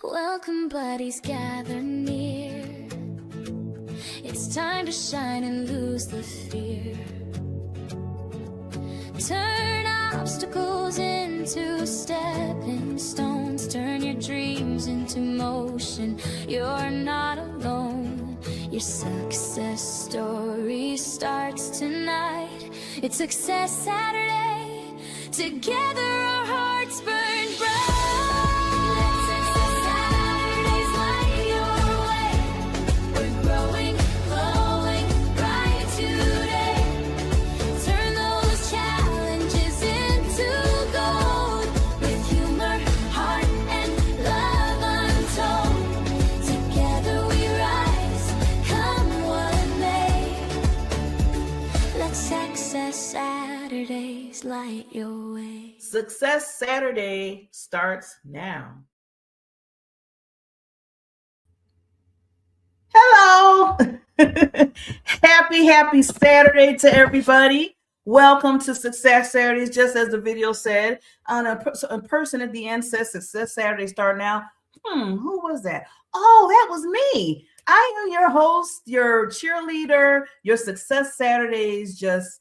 Welcome, buddies, gather near. It's time to shine and lose the fear. Turn obstacles into stepping stones. Turn your dreams into motion. You're not alone. Your success story starts tonight. It's Success Saturday. Together our hearts burn bright. Let Success Saturdays light your way. We're growing, glowing bright today. Turn those challenges into gold. With humor, heart, and love untold. Together we rise, come what may. Let Success Saturdays light your way. Success Saturday starts now. Hello. Happy Saturday to everybody. Welcome to Success Saturdays. Just as the video said, a person at the end says Success Saturday start now. Who was that? Oh, that was me. I am your host, your cheerleader, your Success Saturdays just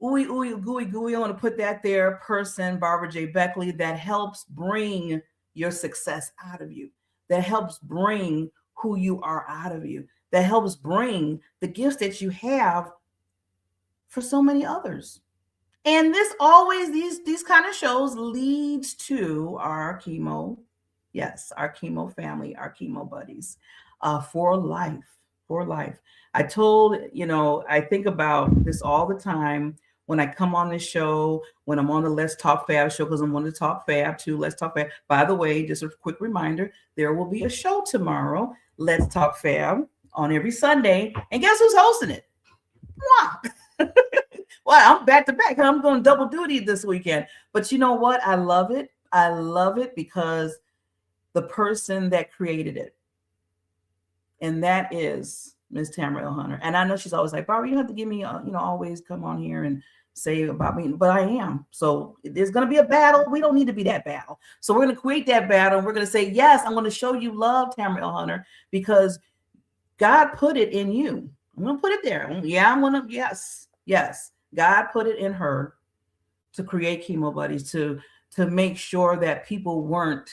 ooey, gooey. I want to put that there person, Barbara J. Beckley, that helps bring your success out of you, that helps bring who you are out of you, that helps bring the gifts that you have for so many others. And this always, these kind of shows leads to our chemo, yes, our chemo family, our chemo buddies, for life. I told, I think about this all the time when I come on this show, when I'm on the Let's Talk Fab show, because I'm on the Talk Fab too. Let's Talk Fab. By the way, just a quick reminder, there will be a show tomorrow, Let's Talk Fab, on every Sunday. And guess who's hosting it? Wow. Well, I'm back to back. I'm going double duty this weekend. But you know what? I love it. I love it because the person that created it, and that is Ms. Tamara L. Hunter. And I know she's always like, Barbara, you don't have to give me, always come on here and say about me, but I am. So there's going to be a battle. We don't need to be that battle. So we're going to create that battle. And we're going to say, yes, I'm going to show you love, Tamara L. Hunter, because God put it in you. I'm going to put it there. Yeah, yes. God put it in her to create Chemo Buddies, to make sure that people weren't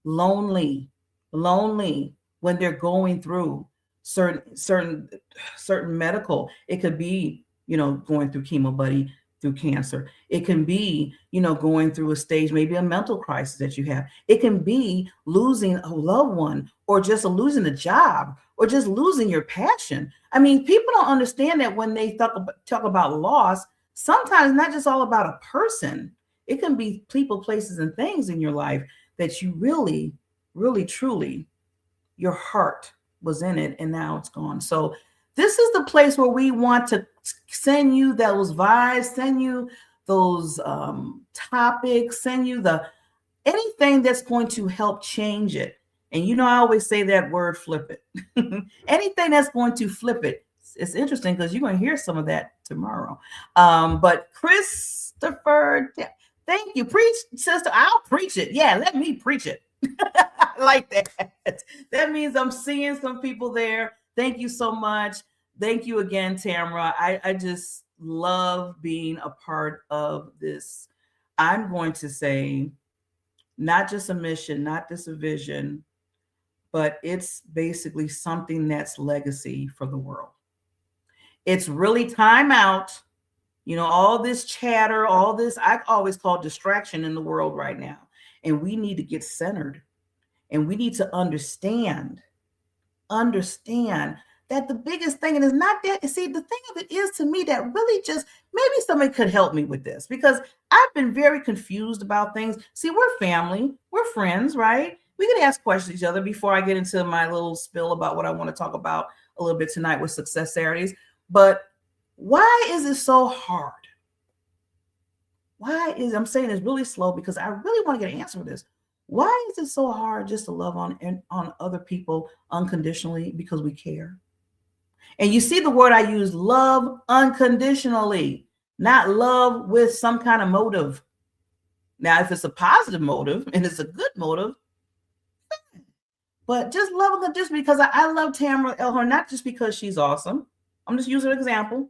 lonely when they're going through certain medical. It could be, going through chemo buddy through cancer. It can be, going through a stage, maybe a mental crisis that you have. It can be losing a loved one, or just losing a job, or just losing your passion. I mean, people don't understand that when they talk about loss, sometimes not just all about a person. It can be people, places, and things in your life that you really, really, truly, your heart was in it, and now it's gone. So this is the place where we want to send you those vibes, send you those topics, send you anything that's going to help change it. And I always say that word, flip it. Anything that's going to flip it. It's interesting because you're going to hear some of that tomorrow. But Christopher, thank you. Preach, sister. I'll preach it. Yeah, let me preach it. I like that. That means I'm seeing some people there. Thank you so much. Thank you again, Tamara. I just love being a part of this. I'm going to say, not just a mission, not just a vision, but it's basically something that's legacy for the world. It's really time out. All this chatter, all this, I always call distraction in the world right now. And we need to get centered, and we need to understand that the biggest thing, and it's not that, see, the thing of it is, to me, that really just, maybe somebody could help me with this, because I've been very confused about things. See, we're family, we're friends, right? We can ask questions to each other before I get into my little spill about what I want to talk about a little bit tonight with Success Saturdays. But why is it so hard? I'm saying it's really slow because I really want to get an answer for this. Why is it so hard just to love on other people unconditionally? Because we care. And you see the word I use, love unconditionally, not love with some kind of motive. Now, if it's a positive motive and it's a good motive, But just loving them just because I love Tamara Elhorn, not just because she's awesome. I'm just using an example.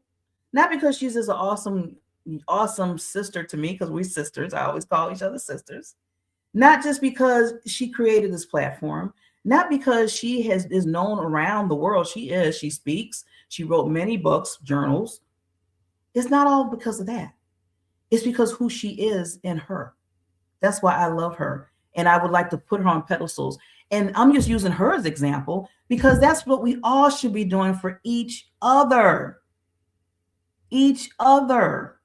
Not because she's just an awesome sister to me, because we're sisters. I always call each other sisters. Not just because she created this platform, not because she is known around the world. She speaks, she wrote many books, journals. It's not all because of that. It's because who she is in her. That's why I love her. And I would like to put her on pedestals. And I'm just using her as example because that's what we all should be doing for each other. Each other.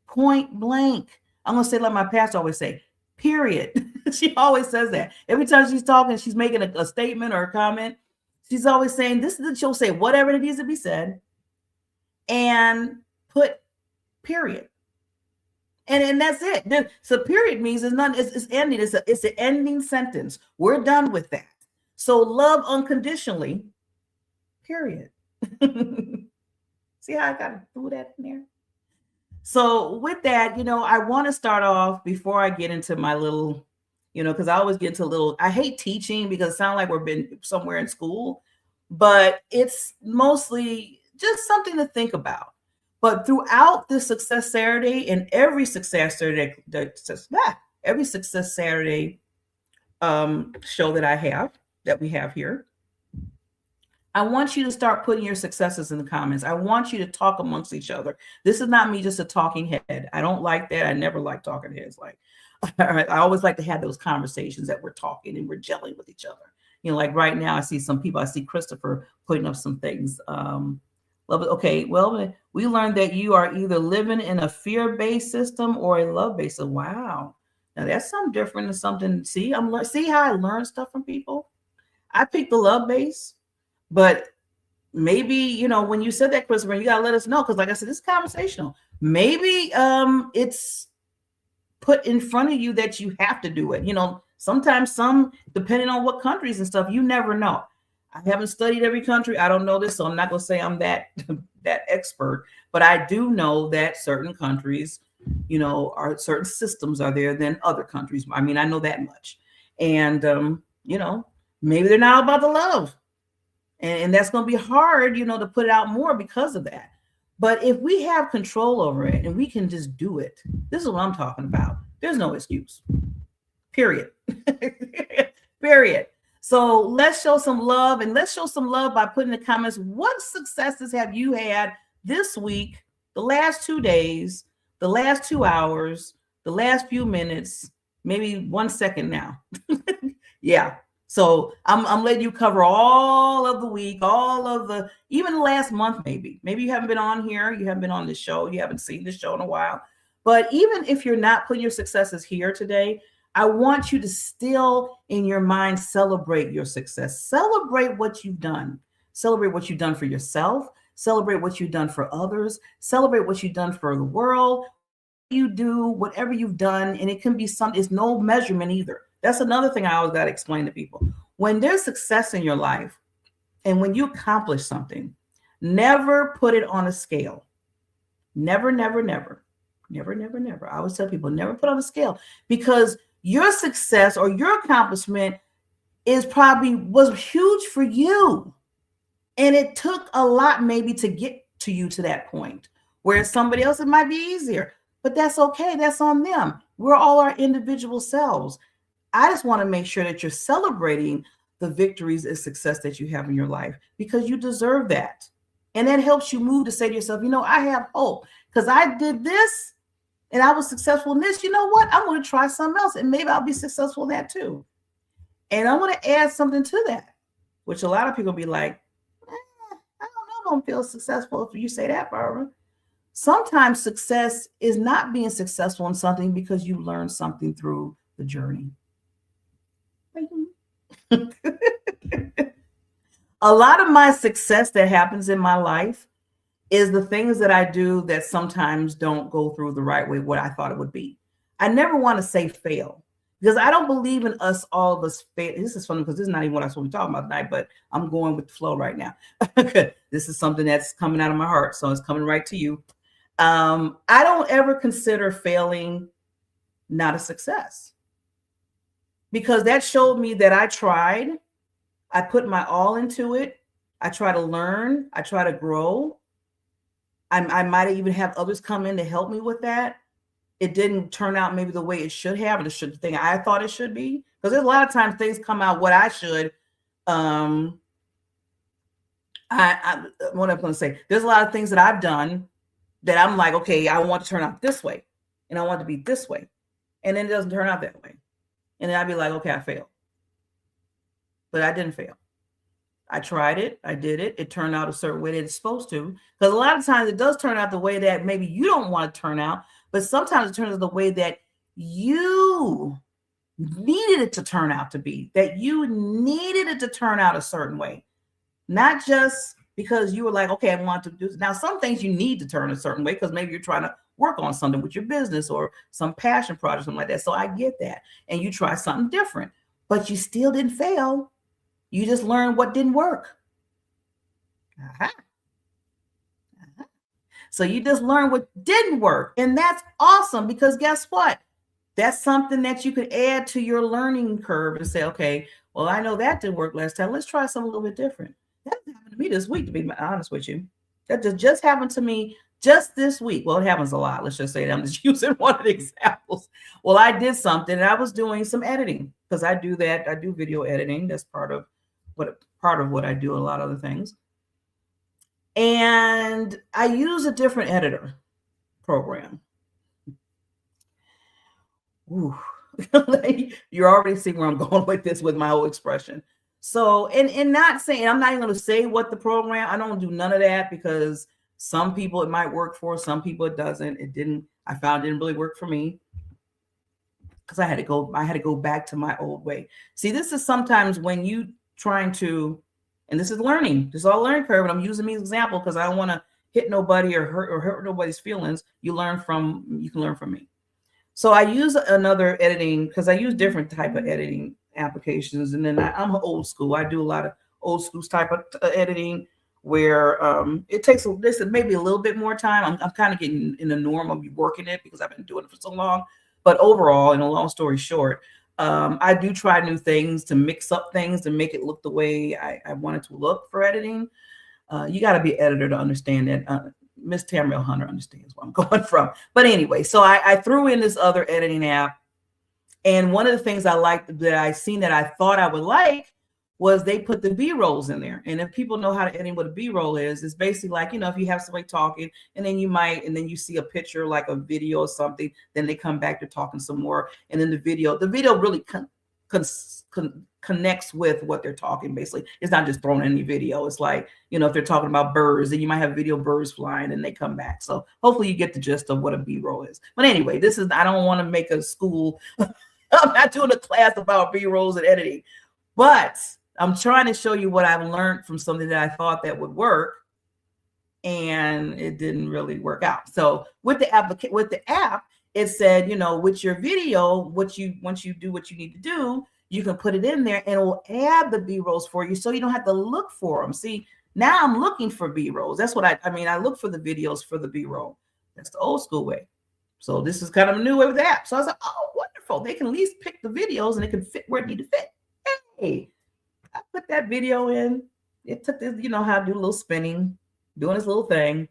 Point blank. I'm going to say like my pastor always say, period. She always says that. Every time she's talking, she's making a statement or a comment. She's always saying this. She'll say whatever it needs to be said and put period. And that's it. So period means it's not, it's ending. It's an ending sentence. We're done with that. So love unconditionally, period. See how I got to do that in there? So with that, I want to start off before I get into my little, because I always get into I hate teaching because it sounds like we've been somewhere in school, but it's mostly just something to think about. But throughout the Success Saturday and every Success Saturday, every Success Saturday show that we have here, I want you to start putting your successes in the comments. I want you to talk amongst each other. This is not me just a talking head. I don't like that. I never like talking heads. I always like to have those conversations that we're talking and we're gelling with each other. Like right now, I see some people. I see Christopher putting up some things. Okay, well, we learned that you are either living in a fear-based system or a love-based system. Wow. Now that's something different than something. See how I learn stuff from people? I picked the love-based, but maybe, when you said that, Christopher, you got to let us know. Because like I said, this is conversational. Maybe it's put in front of you that you have to do it. Sometimes depending on what countries and stuff, you never know. I haven't studied every country. I don't know this, so I'm not going to say I'm that expert, but I do know that certain countries, certain systems are there than other countries. I mean, I know that much. And, maybe they're not about the love. And that's going to be hard, to put it out more because of that. But if we have control over it and we can just do it, this is what I'm talking about. There's no excuse. Period. Period. So let's show some love, and let's show some love by putting in the comments, what successes have you had this week, the last 2 days, the last 2 hours, the last few minutes, maybe 1 second now. Yeah. So I'm letting you cover all of the week, even the last month, maybe you haven't been on here. You haven't been on this show. You haven't seen this show in a while. But even if you're not putting your successes here today, I want you to still in your mind celebrate your success. Celebrate what you've done. Celebrate what you've done for yourself. Celebrate what you've done for others. Celebrate what you've done for the world. You do whatever you've done, and it can be it's no measurement either. That's another thing I always got to explain to people. When there's success in your life and when you accomplish something, never put it on a scale. Never, never, never. Never, never, never. I always tell people, never put on a scale, because your success or your accomplishment was huge for you. And it took a lot maybe to get to you to that point. Whereas somebody else, it might be easier. But that's okay. That's on them. We're all our individual selves. I just want to make sure that you're celebrating the victories and success that you have in your life, because you deserve that. And that helps you move to say to yourself, I have hope because I did this and I was successful in this. You know what? I'm going to try something else and maybe I'll be successful in that too. And I want to add something to that, which a lot of people be like, I don't know if I'm going to feel successful if you say that, Barbara. Sometimes success is not being successful in something because you learned something through the journey. A lot of my success that happens in my life is the things that I do that sometimes don't go through the right way, what I thought it would be. I never want to say fail, because I don't believe in all of us fail. This is funny because this is not even what I was supposed to be talking about tonight, but I'm going with the flow right now. This is something that's coming out of my heart, so it's coming right to you. I don't ever consider failing not a success, because that showed me that I tried I put my all into it. I try to learn. I try to grow. I might even have others come in to help me with that. It didn't turn out maybe the way it should have, or the thing I thought it should be. Because there's a lot of times things come out what I should. Um, what I'm going to say, there's a lot of things that I've done that I'm like, okay, I want to turn out this way, and I want to be this way, and then it doesn't turn out that way, and then I'd be like, okay, I failed, but I didn't fail. I tried it, I did it. It turned out a certain way that it's supposed to. Because a lot of times it does turn out the way that maybe you don't want to turn out, but sometimes it turns out the way that you needed it to turn out to be, that you needed it to turn out a certain way. Not just because you were like, okay, I want to do this. Now, some things you need to turn a certain way because maybe you're trying to work on something with your business or some passion project, something like that. So I get that. And you try something different, but you still didn't fail. You just learned what didn't work. Uh-huh. Uh-huh. So you just learned what didn't work. And that's awesome because guess what? That's something that you could add to your learning curve and say, okay, well, I know that didn't work last time. Let's try something a little bit different. That happened to me this week, to be honest with you. That just happened to me just this week. Well, it happens a lot. Let's just say that I'm just using one of the examples. Well, I did something and I was doing some editing because I do that. I do video editing. That's part of what I do, a lot of other things. And I use a different editor program. Ooh. You're already seeing where I'm going with this with my whole expression. So, and not saying, I'm not even going to say what the program, I don't do none of that because some people it might work for, some people it doesn't. I found it didn't really work for me because I had to go back to my old way. See, this is sometimes when you trying to, and this is learning, this is all learning curve, and I'm using me as an example because I don't want to hit nobody or hurt nobody's feelings. You can learn from me. So I use another editing because I use different type of editing applications, and then I'm old school. I do a lot of old school type of editing where it takes this maybe a little bit more time. I'm kind of getting in the norm of working it because I've been doing it for so long. But overall, in a long story short, I do try new things to mix up things to make it look the way I want it to look for editing. You got to be an editor to understand that. Miss Tamriel Hunter understands where I'm going from. But anyway, so I threw in this other editing app. And one of the things I liked that I seen that I thought I would like was they put the B-rolls in there. And if people know how to edit what a B-roll is, it's basically like, if you have somebody talking and then you see a picture, like a video or something, then they come back to talking some more. And then the video really connects with what they're talking. Basically, it's not just throwing any video. It's like, if they're talking about birds, then you might have video birds flying and they come back. So hopefully you get the gist of what a B-roll is. But anyway, I don't want to make a school. I'm not doing a class about B-rolls and editing, but I'm trying to show you what I've learned from something that I thought that would work, and it didn't really work out. So with the app, it said, with your video, once you do what you need to do, you can put it in there and it will add the B-rolls for you, so you don't have to look for them. See, now I'm looking for B-rolls. That's what I look for the videos for the B-roll. That's the old school way. So this is kind of a new way with the app. So I was like, oh, wonderful. They can at least pick the videos and it can fit where it need to fit. Hey, I put that video in. It took this, how to do a little spinning, doing this little thing.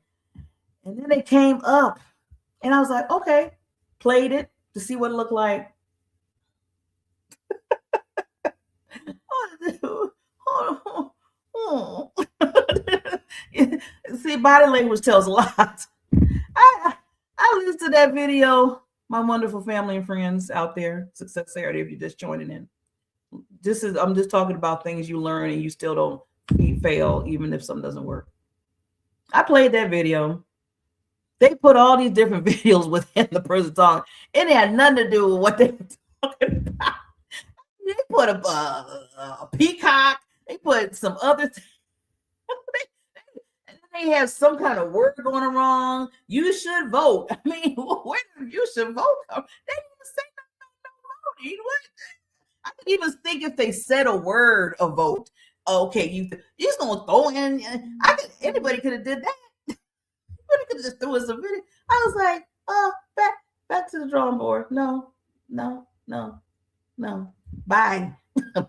And then it came up and I was like, okay, played it to see what it looked like. See, body language tells a lot. I listened to that video, my wonderful family and friends out there, Success Saturday, if you're just joining in. I'm just talking about things you learn and you still don't fail, even if something doesn't work. I played that video. They put all these different videos within the person talking, and it had nothing to do with what they were talking about. They put a peacock. They put some other things. They have some kind of word going wrong. You should vote. I mean, where you should vote? They didn't even say no voting. I could even think if they said a word, a vote. Okay, you just gonna throw in. Anybody could have did that. Anybody could have just threw us a video. I was like, back to the drawing board. No. Bye.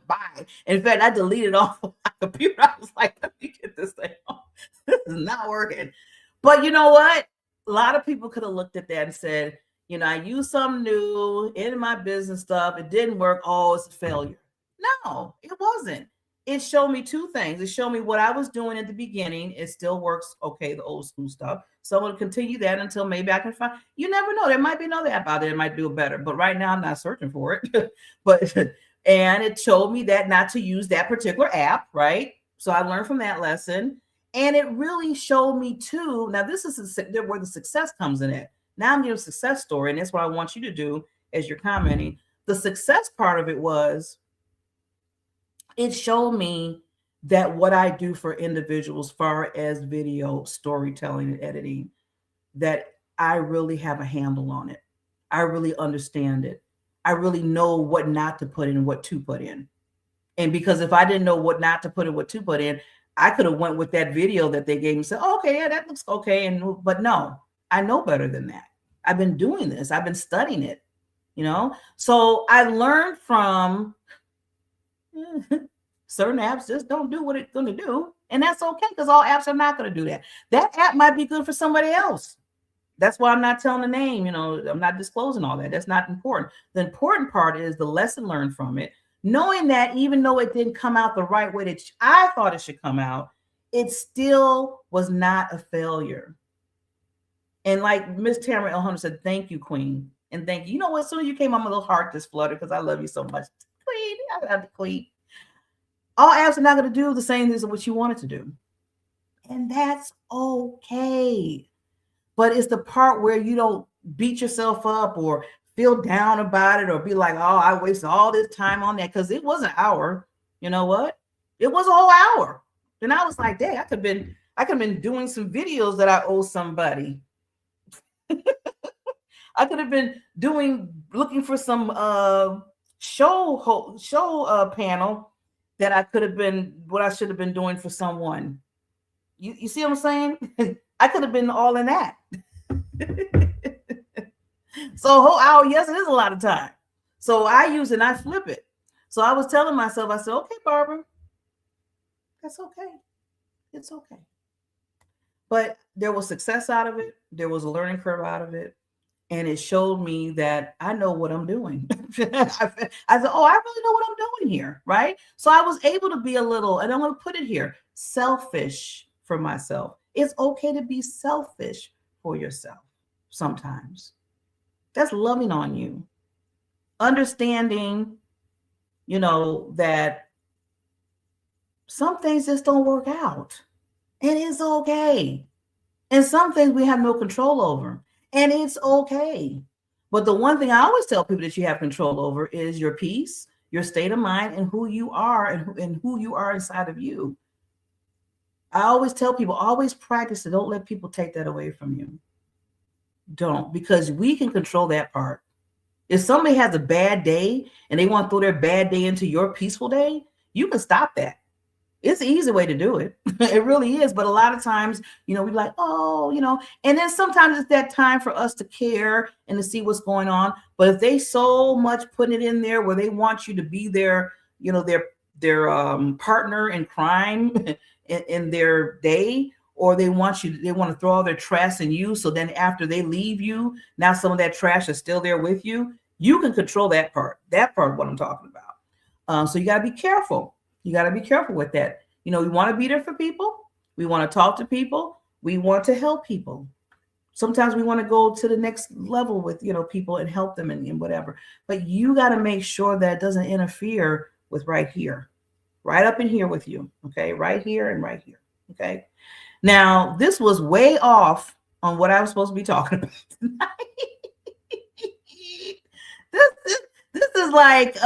Bye. In fact, I deleted off of my computer. I was like, let me get this thing off. This is not working. But you know what? A lot of people could have looked at that and said, I used something new in my business stuff. It didn't work. Oh, it's a failure. No, it wasn't. It showed me two things. It showed me what I was doing at the beginning. It still works okay, the old school stuff. So I'm going to continue that until maybe I can find. You never know. There might be another app out there that might do it better. But right now, I'm not searching for it. But and it showed me that not to use that particular app, right? So I learned from that lesson. And it really showed me too. Now, this is where the success comes in it. Now I'm giving a success story, and that's what I want you to do as you're commenting. The success part of it was it showed me that what I do for individuals, as far as video storytelling and editing, that I really have a handle on it. I really understand it. I really know what not to put in and what to put in. And because if I didn't know what not to put in, what to put in, I could have went with that video that they gave me and said, oh, okay, yeah, that looks okay. But no, I know better than that. I've been doing this. I've been studying it, So I learned from certain apps just don't do what it's going to do. And that's okay, because all apps are not going to do that. That app might be good for somebody else. That's why I'm not telling the name, I'm not disclosing all that. That's not important. The important part is the lesson learned from it, knowing that even though it didn't come out the right way that I thought it should come out, it still was not a failure. And like Miss Tamara L. Hunter said, thank you, Queen. And thank you. You know what? As soon as you came, my little heart just fluttered because I love you so much. Queen, I love the Queen. All apps are not going to do the same things as what you want it to do. And that's okay. But it's the part where you don't beat yourself up or feel down about it or be like, oh, I wasted all this time on that, because it was an hour. You know what? It was a whole hour. And I was like, dang, I could have been doing some videos that I owe somebody. I could have been looking for some show panel that I could have been, what I should have been doing for someone. You see what I'm saying? I could have been all in that. So a whole hour, yes, it is a lot of time. So I use it and I flip it. So I was telling myself, I said, okay, Barbara, that's okay. It's okay. But there was success out of it. There was a learning curve out of it. And it showed me that I know what I'm doing. I said, oh, I really know what I'm doing here, right? So I was able to be a little, and I'm going to put it here, selfish for myself. It's okay to be selfish for yourself sometimes. That's loving on you. Understanding, that some things just don't work out. And it's okay. And some things we have no control over. And it's okay. But the one thing I always tell people that you have control over is your peace, your state of mind, and who you are and who you are inside of you. I always tell people, always practice it. Don't let people take that away from you. Don't, because we can control that part. If somebody has a bad day and they want to throw their bad day into your peaceful day, you can stop that. It's an easy way to do it. It really is. But a lot of times, we're like, oh, and then sometimes it's that time for us to care and to see what's going on. But if they so much putting it in there where they want you to be their partner in crime in their day, or they want to throw all their trash in you. So then after they leave you, now some of that trash is still there with you. You can control that part. That part of what I'm talking about. So you got to be careful. You got to be careful with that. We want to be there for people. We want to talk to people. We want to help people. Sometimes we want to go to the next level with, people and help them and whatever. But you got to make sure that it doesn't interfere with right here, right up in here with you. Okay. Right here and right here. Okay. Now, this was way off on what I was supposed to be talking about tonight. This is like,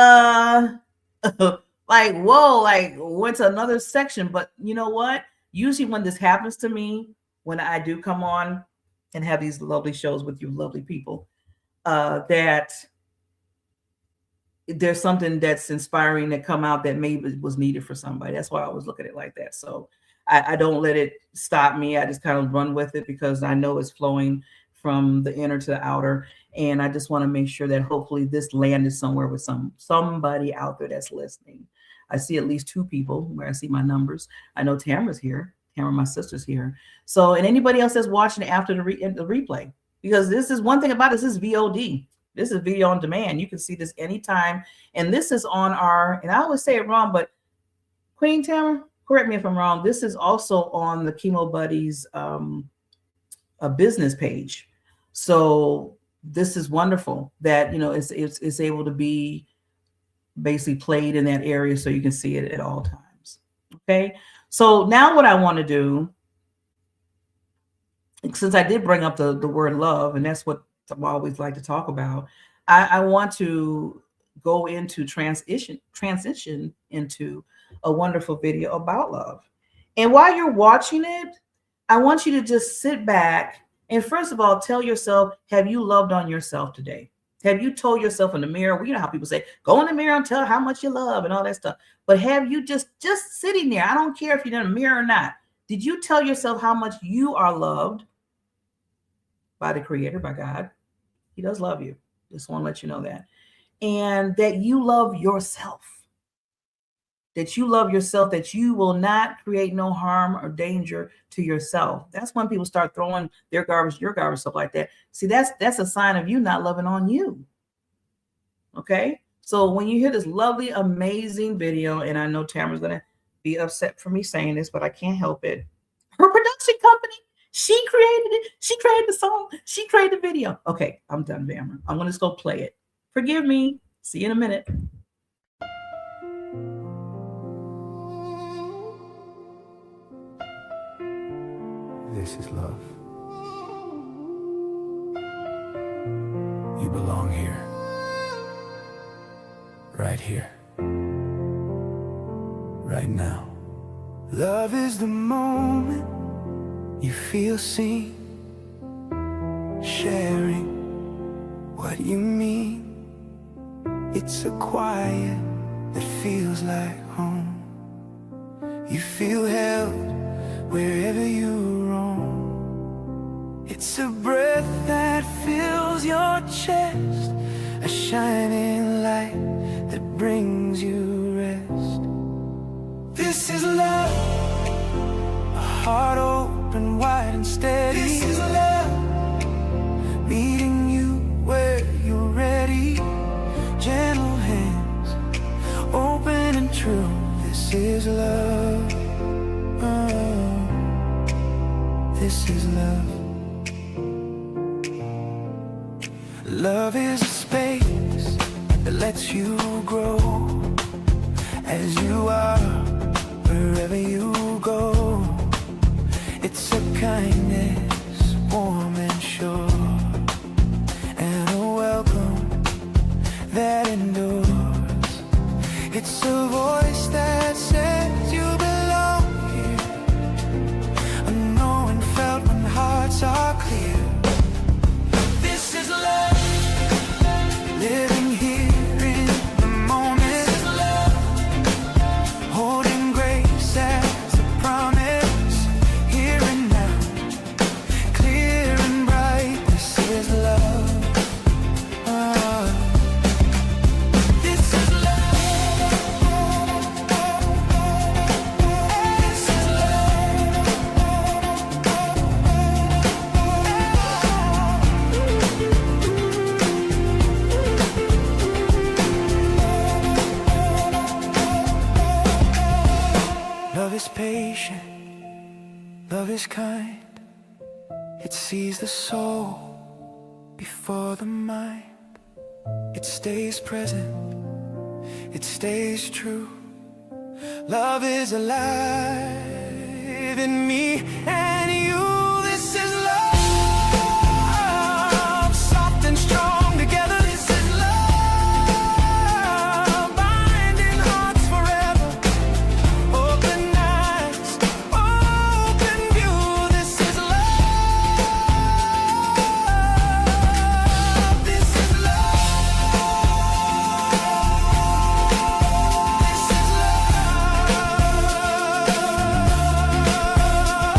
like, whoa, like went to another section. But you know what? Usually when this happens to me, when I do come on and have these lovely shows with you lovely people, that there's something that's inspiring that come out that maybe was needed for somebody. That's why I always look at it like that. So I don't let it stop me. I just kind of run with it because I know it's flowing from the inner to the outer. And I just want to make sure that hopefully this landed somewhere with somebody out there that's listening. I see at least 2 people where I see my numbers. I know Tamara's here. Tamara, my sister's here. So, and anybody else that's watching after the replay, because this is one thing about this is VOD. This is video on demand. You can see this anytime. And this is on our, and I always say it wrong, but Queen Tamara, correct me if I'm wrong. This is also on the Chemo Buddies a business page. So this is wonderful that, you know, it's able to be basically played in that area so you can see it at all times. Okay. So now what I want to do, since I did bring up the word love, and that's what I always like to talk about, I want to go into transition into a wonderful video about love. And while you're watching it, I want you to just sit back and first of all, tell yourself, have you loved on yourself today? Have you told yourself in the mirror? Well, you know how people say, go in the mirror and tell how much you love and all that stuff. But have you just sitting there? I don't care if you're in a mirror or not. Did you tell yourself how much you are loved by the Creator, by God? He does love you. Just want to let you know that. And that you love yourself. That you love yourself, that you will not create no harm or danger to yourself. That's when people start throwing their garbage, your garbage, stuff like that. See, that's a sign of you not loving on you. Okay? So when you hear this lovely, amazing video, and I know Tamara's going to be upset for me saying this, but I can't help it. Her production company, she created it. She created the song. She created the video. Okay, I'm done, Tamara. I'm going to just go play it. Forgive me. See you in a minute. This is love. You belong here. Right here. Right now. Love is the moment you feel seen, sharing what you mean. It's a quiet that feels like home. You feel held wherever you roam. It's a breath that fills your chest, a shining light that brings you rest. This is love, a heart open wide and steady. This is love, meeting you where you're ready. Gentle hands, open and true. This is love. This is love. Love is a space that lets you grow as you are, wherever you go. It's a kindness, warm and sure, and a welcome that endures. It's a voice that says you belong here, unknown, felt when hearts are clear. This is love, living here in the moment. This is love, holding grace as a promise, here and now, clear and bright. This is love. This is love. This is love is patient, love is kind. It sees the soul before the mind. It stays present, it stays true. Love is alive in me and you. This is love, soft and strong together. This is love, binding hearts forever. Open eyes, open view. This is love. This is love. This is love.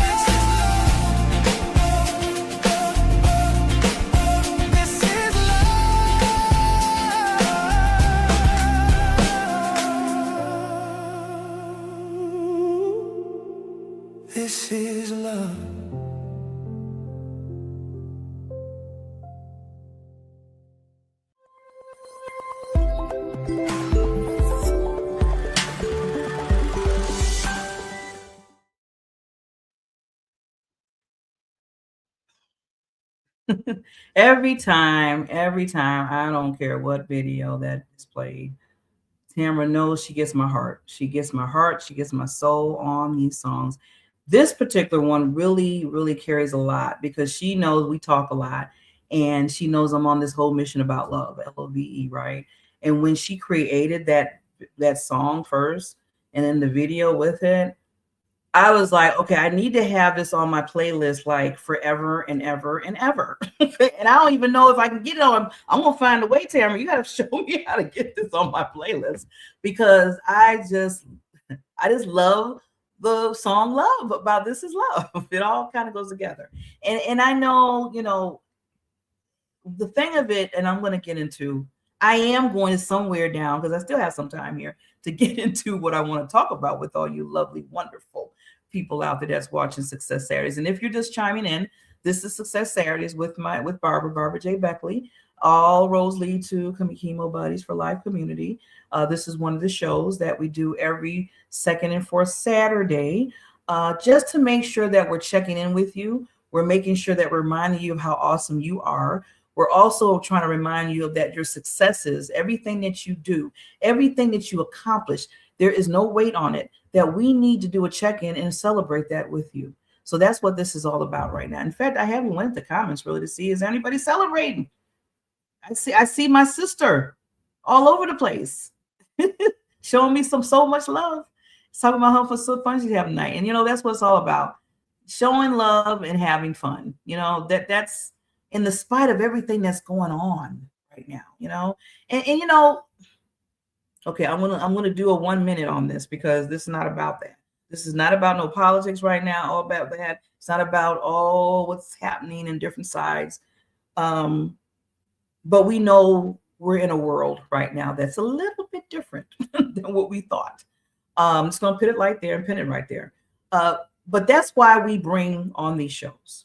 This is love. This is love. Every time, I don't care what video that is played, Tamara knows she gets my heart. She gets my heart. She gets my soul on these songs. This particular one really, really carries a lot because she knows we talk a lot and she knows I'm on this whole mission about love, Love, right? And when she created that song first and then the video with it, I was like, okay, I need to have this on my playlist like forever and ever and ever. And I don't even know if I can get it on. I'm gonna find a way, Tamara. You gotta show me how to get this on my playlist because I just love the song Love about This Is Love. It all kind of goes together. And I know, the thing of it, and I'm gonna get into, I am going somewhere down because I still have some time here to get into what I want to talk about with all you lovely, wonderful people out there that's watching Success Saturdays. And if you're just chiming in, this is Success Saturdays with Barbara J. Beckley. All roads lead to Chemo Buddies for Life community. This is one of the shows that we do every second and fourth Saturday, just to make sure that we're checking in with you. We're making sure that we're reminding you of how awesome you are. We're also trying to remind you of that your successes, everything that you do, everything that you accomplish, there is no weight on it, that we need to do a check-in and celebrate that with you. So that's what this is all about right now. In fact, I haven't went to the comments really to see, is anybody celebrating? I see my sister all over the place showing me so much love. It's talking about how so fun she's having tonight. And that's what it's all about. Showing love and having fun. That's in the spite of everything that's going on right now, and okay, I'm gonna do a 1 minute on this because this is not about that. This is not about no politics right now, all about that. It's not about all what's happening in different sides. But we know we're in a world right now that's a little bit different than what we thought. Just gonna put it right there and pin it right there. But that's why we bring on these shows.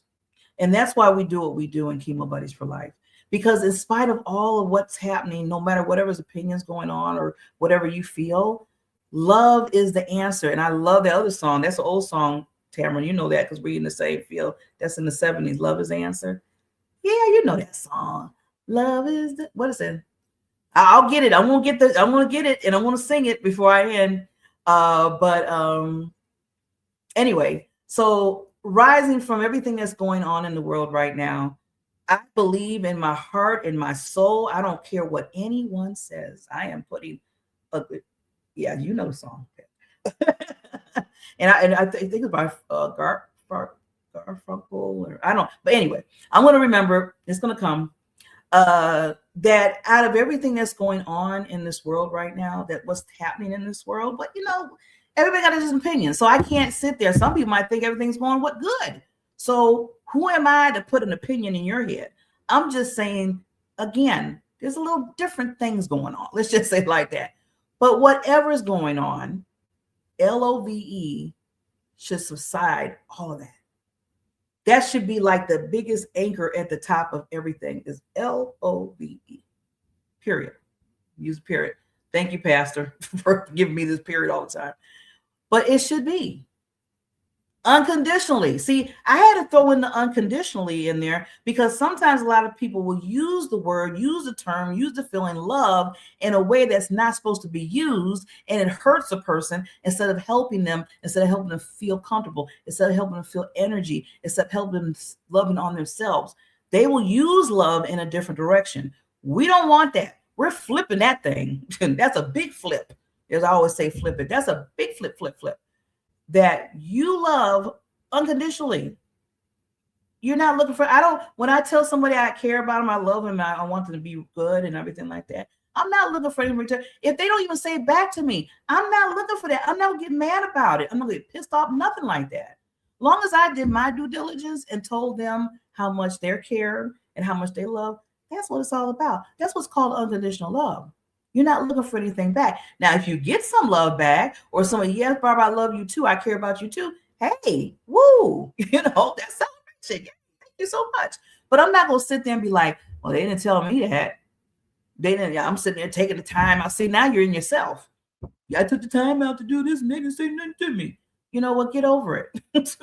And that's why we do what we do in Chemo Buddies for Life. Because in spite of all of what's happening, no matter whatever's opinions going on or whatever you feel, love is the answer. And I love that other song. That's an old song, Tamara. You know that because we're in the same field. That's in the 70s. Love is the answer. Yeah, you know that song. Love is the, what is it? I'll get it. I'm gonna get it and I'm gonna sing it before I end. Anyway, so rising from everything that's going on in the world right now, I believe in my heart and my soul. I don't care what anyone says. I am putting a good, yeah, you know the song. and I think it's by Garfunkel or I don't, but anyway, I'm going to remember, it's going to come, that out of everything that's going on in this world right now, that what's happening in this world, but everybody got his opinion. So I can't sit there. Some people might think everything's going what good. So who am I to put an opinion in your head? I'm just saying, again, there's a little different things going on. Let's just say it like that. But whatever's going on, LOVE should subside all of that. That should be like the biggest anchor at the top of everything is LOVE, period. Use period. Thank you, Pastor, for giving me this period all the time. But it should be unconditionally. See, I had to throw in the unconditionally in there because sometimes a lot of people will use the word, use the term, use the feeling love in a way that's not supposed to be used, and it hurts a person instead of helping them feel comfortable, instead of helping them feel energy, instead of helping them loving on themselves. They will use love in a different direction. We don't want that. We're flipping that thing. That's a big flip. As I always say, flip it. That's a big flip. That you love unconditionally. You're not looking for, when I tell somebody I care about them, I love them, I want them to be good and everything like that, I'm not looking for any return. If they don't even say it back to me, I'm not looking for that. I'm not getting mad about it. I'm not getting pissed off, nothing like that. Long as I did my due diligence and told them how much they care and how much they love, that's what it's all about. That's what's called unconditional love. You're not looking for anything back. Now, if you get some love back or somebody, yes, Barbara, I love you too, I care about you too, hey, woo, that's celebration. Yeah, thank you so much. But I'm not gonna sit there and be like, well, they didn't tell me that. They didn't. I'm sitting there taking the time. I see now you're in yourself. Yeah, I took the time out to do this, and they didn't say nothing to me. You know what? Get over it.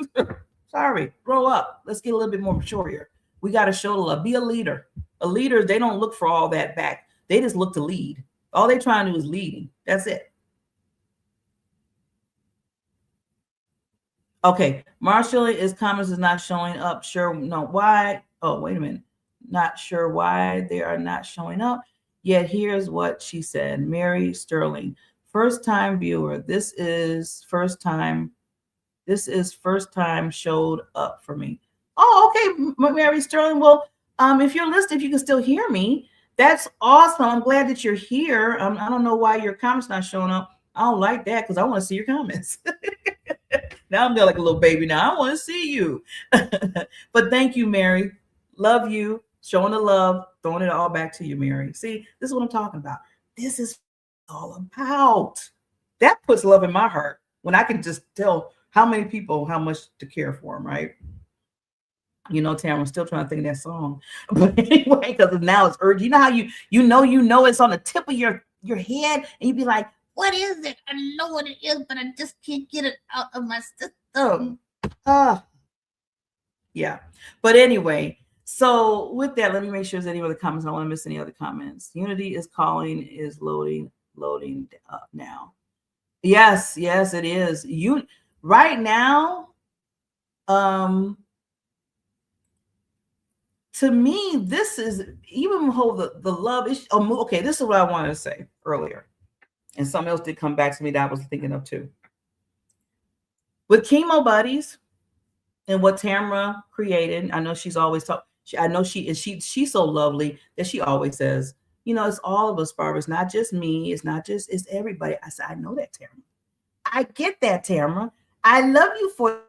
Sorry, grow up. Let's get a little bit more mature here. We got to show the love. Be a leader. A leader, they don't look for all that back. They just look to lead. All they trying to do is leading. That's it. Okay, Marshall, his comments is not showing up. Sure, no, why? Oh, wait a minute. Not sure why they are not showing up. Yet here's what she said. Mary Sterling, first time viewer. This is first time showed up for me. Oh, okay, Mary Sterling. Well, if you're listening, if you can still hear me, that's awesome. I'm glad that you're here. I don't know why your comments not showing up. I don't like that because I want to see your comments. Now I'm there like a little baby. Now I want to see you. But thank you, Mary. Love you. Showing the love, throwing it all back to you, Mary. See, this is what I'm talking about. This is all about. That puts love in my heart when I can just tell how many people how much to care for them, right? Tam, I'm still trying to think of that song. But anyway, because now it's urgent. You know how you know it's on the tip of your head, and you be like, what is it? I know what it is, but I just can't get it out of my system. Yeah. But anyway, so with that, let me make sure there's any other comments. I don't want to miss any other comments. Unity is calling, is loading up now. Yes, it is. Right now, to me, this is even the love issue. Okay, this is what I wanted to say earlier. And something else did come back to me that I was thinking of too. With Chemo Buddies and what Tamara created, I know she's always talking. I know she's so lovely that she always says, it's all of us, Barbara. It's not just me. It's everybody. I said, I know that, Tamara. I get that, Tamara. I love you for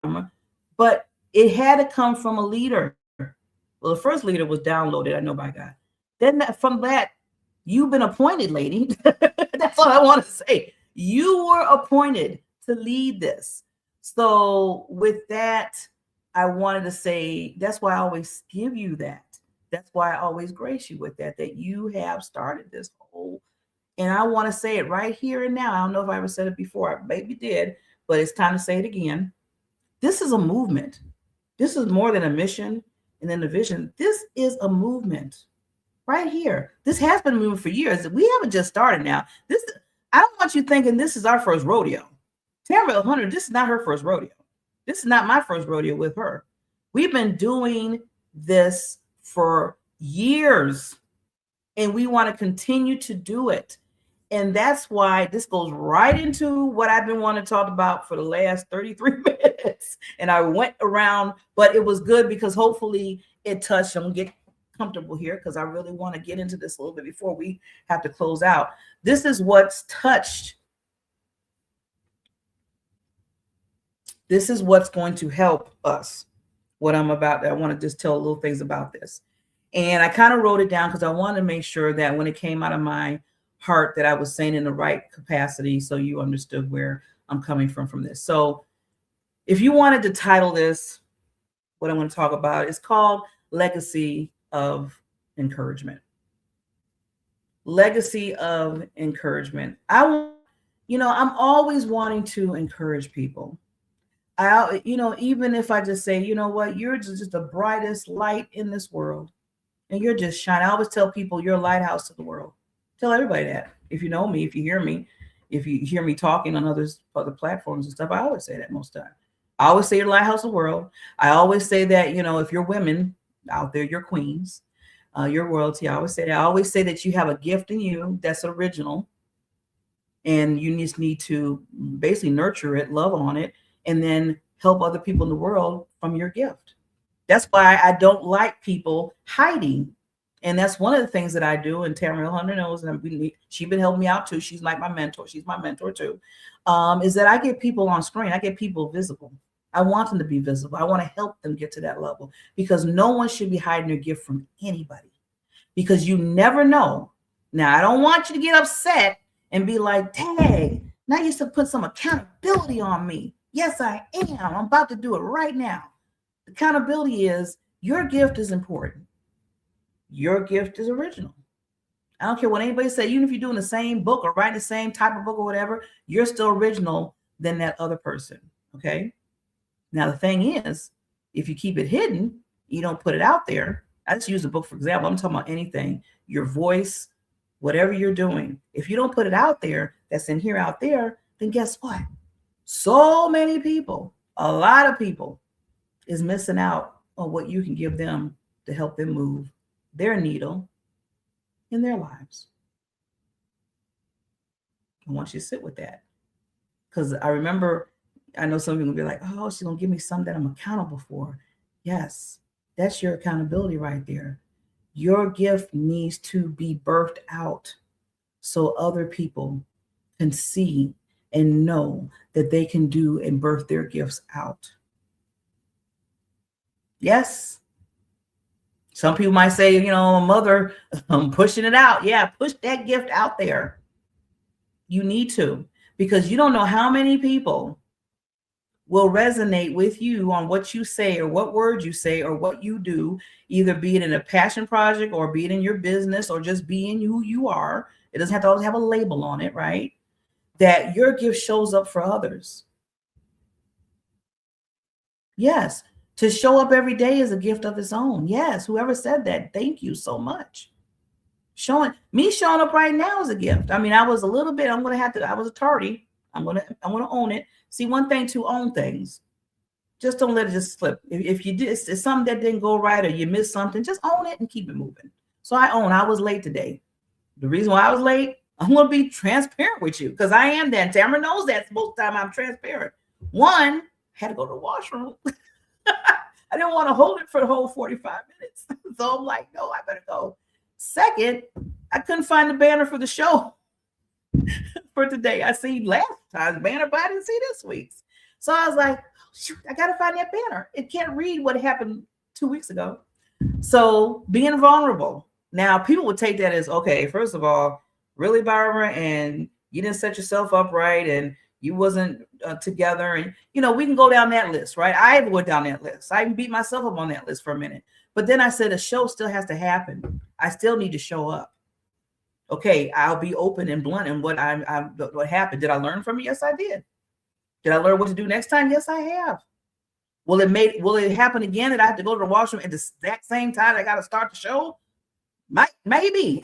Tamara, but it had to come from a leader. Well, the first leader was downloaded. I know by God. Then from that, you've been appointed, lady. That's all I want to say. You were appointed to lead this. So with that, I wanted to say, that's why I always give you that. That's why I always grace you with that you have started this whole, and I want to say it right here and now. I don't know if I ever said it before. I maybe did, but it's time to say it again. This is a movement. This is more than a mission and then a vision. This is a movement right here. This has been a movement for years. We haven't just started now. I don't want you thinking this is our first rodeo. Tamara Hunter, this is not her first rodeo. This is not my first rodeo with her. We've been doing this for years, and we want to continue to do it. And that's why this goes right into what I've been wanting to talk about for the last 33 minutes. And I went around, but it was good because hopefully it touched. I'm going to get comfortable here because I really want to get into this a little bit before we have to close out. This is what's touched. This is what's going to help us. What I'm about. I want to just tell little things about this. And I kind of wrote it down because I want to make sure that when it came out of my heart that I was saying in the right capacity, so you understood where I'm coming from this. So if you wanted to title this, what I'm going to talk about is called Legacy of Encouragement. Legacy of Encouragement. I'm always wanting to encourage people. Even if I just say, you know what, you're just the brightest light in this world and you're just shining. I always tell people you're a lighthouse to the world. Tell everybody that. If you know me, if you hear me talking on other platforms and stuff, I always say that most of the time. I always say you're a lighthouse of the world. I always say that, if you're women out there, you're queens, you're royalty. I always say that. I always say that you have a gift in you that's original and you just need to basically nurture it, love on it, and then help other people in the world from your gift. That's why I don't like people hiding. And that's one of the things that I do. And Tamara Hunter knows, and she's been helping me out too. She's like my mentor. She's my mentor too. Is that I get people on screen. I get people visible. I want them to be visible. I want to help them get to that level because no one should be hiding their gift from anybody because you never know. Now, I don't want you to get upset and be like, dang, now you should put some accountability on me. Yes, I am. I'm about to do it right now. Accountability is your gift is important. Your gift is original. I don't care what anybody say, even if you're doing the same book or writing the same type of book or whatever, you're still original than that other person. Okay. Now, the thing is, if you keep it hidden, you don't put it out there. I just use a book, for example. I'm talking about anything, your voice, whatever you're doing. If you don't put it out there, that's in here, out there, then guess what? So many people, a lot of people is missing out on what you can give them to help them move their needle in their lives. I want you to sit with that. Because I remember, I know some people will be like, oh, she's going to give me something that I'm accountable for. Yes, that's your accountability right there. Your gift needs to be birthed out so other people can see and know that they can do and birth their gifts out. Yes. Some people might say, you know, mother, I'm pushing it out. Yeah, push that gift out there. You need to, because you don't know how many people will resonate with you on what you say or what words you say or what you do, either be it in a passion project or be it in your business or just being who you are. It doesn't have to always have a label on it, right? That your gift shows up for others. Yes. To show up every day is a gift of its own. Yes. Whoever said that, thank you so much. Showing up right now is a gift. I mean, I was a little bit, I was a tardy. I'm going to own it. See, one thing to own things. Just don't let it just slip. If you did, it's something that didn't go right or you missed something, just own it and keep it moving. So I was late today. The reason why I was late, I'm going to be transparent with you because I am that. Tamara knows that most of the time I'm transparent. One, I had to go to the washroom. I didn't want to hold it for the whole 45 minutes. So I'm like, no, I better go. Second, I couldn't find the banner for the show for today. I see last time's banner, but I didn't see this week's. So I was like, shoot, I got to find that banner. It can't read what happened 2 weeks ago. So being vulnerable. Now, people would take that as, okay, first of all, really, Barbara, and you didn't set yourself up right, and you wasn't together. And, you know, we can go down that list, right? I went down that list. I even beat myself up on that list for a minute. But then I said, the show still has to happen. I still need to show up. Okay, I'll be open and blunt in what happened. Did I learn from it? Yes, I did. Did I learn what to do next time? Yes, I have. Will it happen again that I have to go to the washroom at the exact same time I got to start the show? Maybe.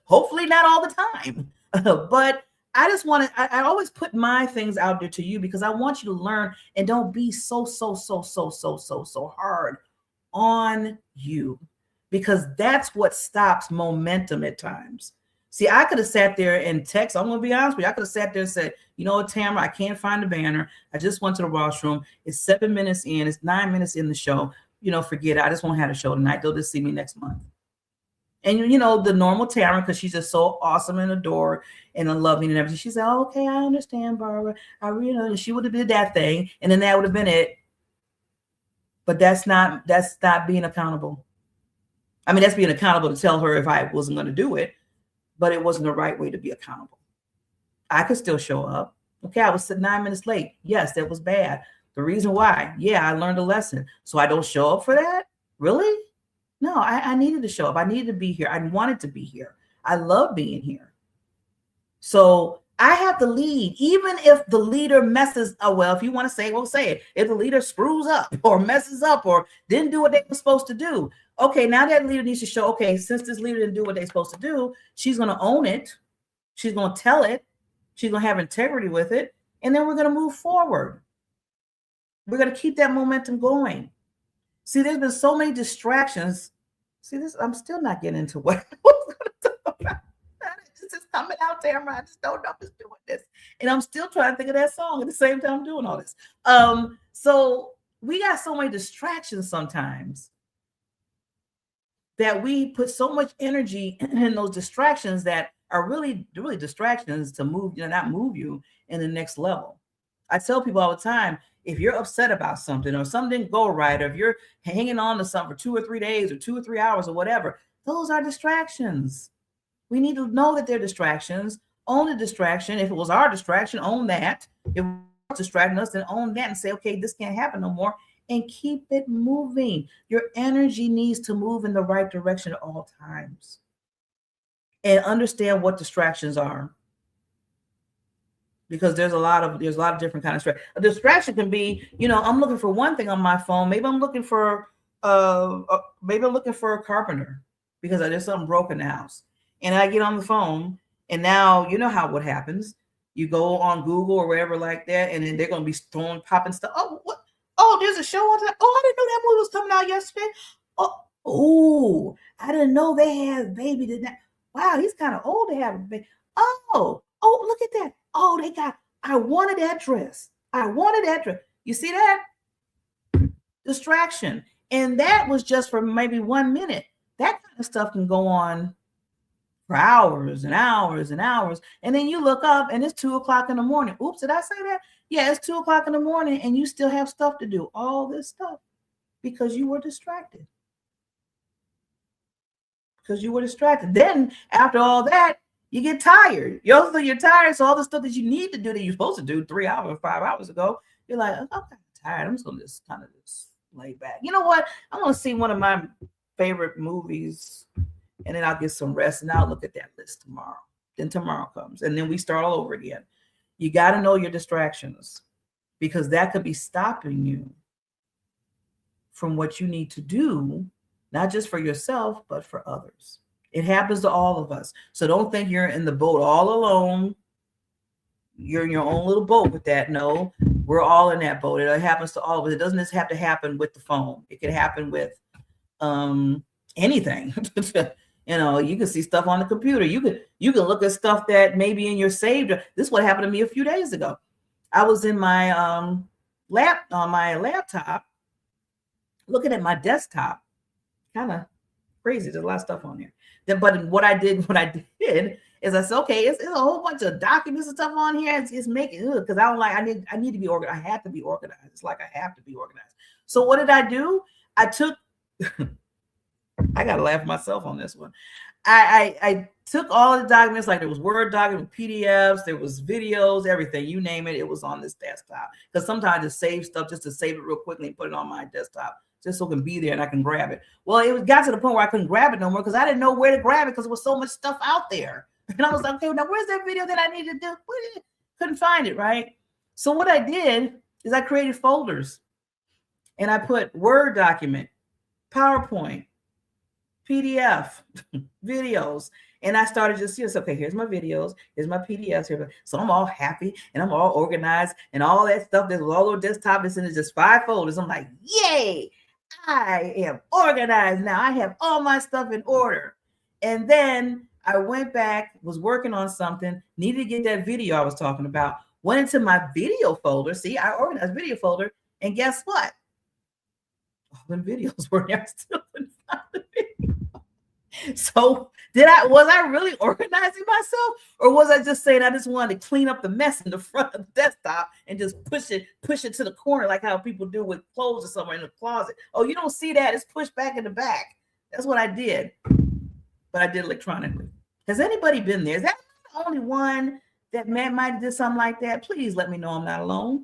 Hopefully not all the time. But I just want to, I always put my things out there to you because I want you to learn and don't be so hard on you, because that's what stops momentum at times. See, I could have sat there and text. I'm going to be honest with you. I could have sat there and said, you know what, Tamara, I can't find the banner. I just went to the washroom. It's 7 minutes in. It's 9 minutes in the show. You know, forget it. I just won't have a show tonight. They'll just see me next month. And, you know, the normal Tamara, because she's just so awesome and adored and loving and everything. She said, oh, okay, I understand, Barbara. I really know. She would have did that thing. And then that would have been it. But that's not being accountable. I mean, that's being accountable to tell her if I wasn't going to do it, but it wasn't the right way to be accountable. I could still show up. Okay, I was 9 minutes late. Yes, that was bad. The reason why, yeah, I learned a lesson. So I don't show up for that? Really? No, I needed to show up. I needed to be here. I wanted to be here. I love being here. So I have to lead, even if the leader messes. Oh, well, if you want to say it, we'll say it. If the leader screws up or messes up or didn't do what they were supposed to do. Okay, now that leader needs to show, okay, since this leader didn't do what they're supposed to do, she's going to own it. She's going to tell it. She's going to have integrity with it. And then we're going to move forward. We're going to keep that momentum going. See, there's been so many distractions. See, this, I'm still not getting into what I was going to talk about. It's just coming out there. I just don't know if it's doing this. And I'm still trying to think of that song at the same time I'm doing all this. So we got so many distractions sometimes that we put so much energy in those distractions that are really distractions to move, not move you in the next level. I tell people all the time, if you're upset about something or something didn't go right, or if you're hanging on to something for 2 or 3 days or 2 or 3 hours or whatever, those are distractions. We need to know that they're distractions. Own the distraction. If it was our distraction, own that. If distracting us, then own that and say, okay, this can't happen no more, and keep it moving. Your energy needs to move in the right direction at all times. And understand what distractions are. Because there's a lot of different kinds of distractions. A distraction can be, I'm looking for one thing on my phone. Maybe I'm looking for a carpenter because there's something broken in the house. And I get on the phone, and now you know what happens. You go on Google or wherever like that, and then they're going to be popping stuff. Oh, what? Oh, there's a show on that. Oh, I didn't know that movie was coming out yesterday. Oh, I didn't know they had a baby. Wow, he's kind of old to have a baby. Oh, look at that. Oh, I wanted that dress. You see that? Distraction. And that was just for maybe 1 minute. That kind of stuff can go on for hours and hours and hours. And then you look up and it's 2:00 in the morning. Oops, did I say that? Yeah, it's 2:00 in the morning and you still have stuff to do. All this stuff because you were distracted. Then after all that, you get tired. You're tired. So all the stuff that you need to do that you're supposed to do 3 hours, 5 hours ago, you're like, I'm kind of tired. I'm just going to just kind of lay back. You know what? I'm going to see one of my favorite movies, and then I'll get some rest, and I'll look at that list tomorrow. Then tomorrow comes, and then we start all over again. You got to know your distractions because that could be stopping you from what you need to do, not just for yourself, but for others. It happens to all of us. So don't think you're in the boat all alone. You're in your own little boat with that. No, we're all in that boat. It happens to all of us. It doesn't just have to happen with the phone. It can happen with anything. You can see stuff on the computer. You can look at stuff that may be in your saved. This is what happened to me a few days ago. I was in my on my laptop, looking at my desktop. Kind of crazy. There's a lot of stuff on there. But what I did is I said, okay, it's a whole bunch of documents and stuff on here. It's making it because I don't like. I need to be organized. I have to be organized. It's like I have to be organized. So what did I do? I took. I gotta laugh at myself on this one. I took all the documents, like there was Word documents, PDFs, there was videos, everything, you name it. It was on this desktop because sometimes I just save stuff just to save it real quickly and put it on my desktop. Just so it can be there and I can grab it. Well, it got to the point where I couldn't grab it no more because I didn't know where to grab it because there was so much stuff out there. And I was like, okay, now where's that video that I need to do? Couldn't find it, right? So what I did is I created folders and I put Word document, PowerPoint, PDF, videos. And I started just, okay, here's my videos, here's my PDFs here. So I'm all happy and I'm all organized and all that stuff. There's all over desktop. It's in just 5 folders. I'm like, yay! I am organized now. I have all my stuff in order. And then I went back, was working on something, needed to get that video I was talking about, went into my video folder. See, I organized video folder. And guess what? All the videos were there. I still couldn't find the video. So was I really organizing myself? Or was I just saying I just wanted to clean up the mess in the front of the desktop and just push it to the corner like how people do with clothes or somewhere in the closet? Oh, you don't see that? It's pushed back in the back. That's what I did. But I did electronically. Has anybody been there? Is that the only one that might have did something like that? Please let me know I'm not alone.